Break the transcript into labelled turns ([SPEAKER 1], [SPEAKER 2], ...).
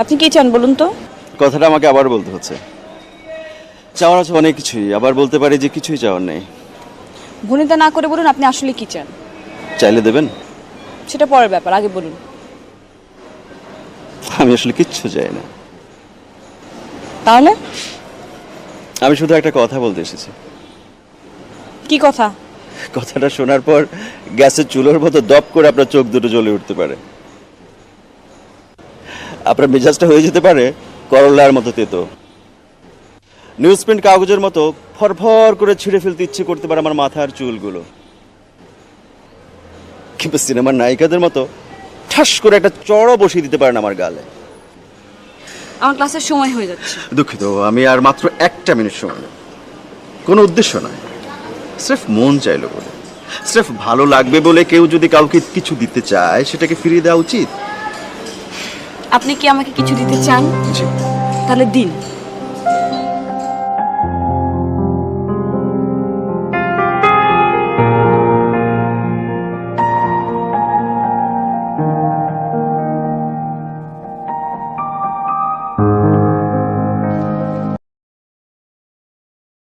[SPEAKER 1] আপনি কি চান বলুন তো?
[SPEAKER 2] কথাটা আমাকে আবার বলতে হচ্ছে। চাওয়ার আছে অনেক কিছুই, আবার বলতে পারি যে কিছুই চাওয়ার নেই।
[SPEAKER 1] ভনিতা না করে বলুন আপনি আসলে কি চান।
[SPEAKER 2] চাইলে দেবেন?
[SPEAKER 1] সেটা পরের ব্যাপার, আগে বলুন।
[SPEAKER 2] আমি আসলে কিচ্ছু চাই না।
[SPEAKER 1] তাহলে
[SPEAKER 2] আমি শুধু একটা কথা বলতে এসেছি।
[SPEAKER 1] কি কথা?
[SPEAKER 2] কথাটা শোনার পর গ্যাসের চুলোর মতো দপ করে আপনার চোখ দুটো জ্বলে উঠতে পারে, আপনার মেজাজটা হয়ে যেতে পারে করলার মতো তেতো, নিউজ প্রিন্ট কাগজের মতো ফরফর করে ছিঁড়ে ফেলতে ইচ্ছে করতে পারে আমার মাথার চুলগুলো, কিন্তু সিনেমার নায়িকাদের মতো ঠাস করে একটা চড়ও বসিয়ে দিতে পারেন আমার গালে।
[SPEAKER 1] আমার ক্লাসের সময় হয়ে যাচ্ছে।
[SPEAKER 2] দুঃখিত, আমি আর মাত্র 1 মিনিট সময় নেব। কোনো উদ্দেশ্য নয়, স্রেফ মন চাইলো বলে, স্রেফ ভালো লাগবে বলে কেউ যদি কাউকে কিছু দিতে চায় সেটাকে ফিরিয়ে দেওয়া উচিত।
[SPEAKER 1] আপনি কি আমাকে কিছু দিতে চান?
[SPEAKER 2] জি।
[SPEAKER 1] তাহলে দিন।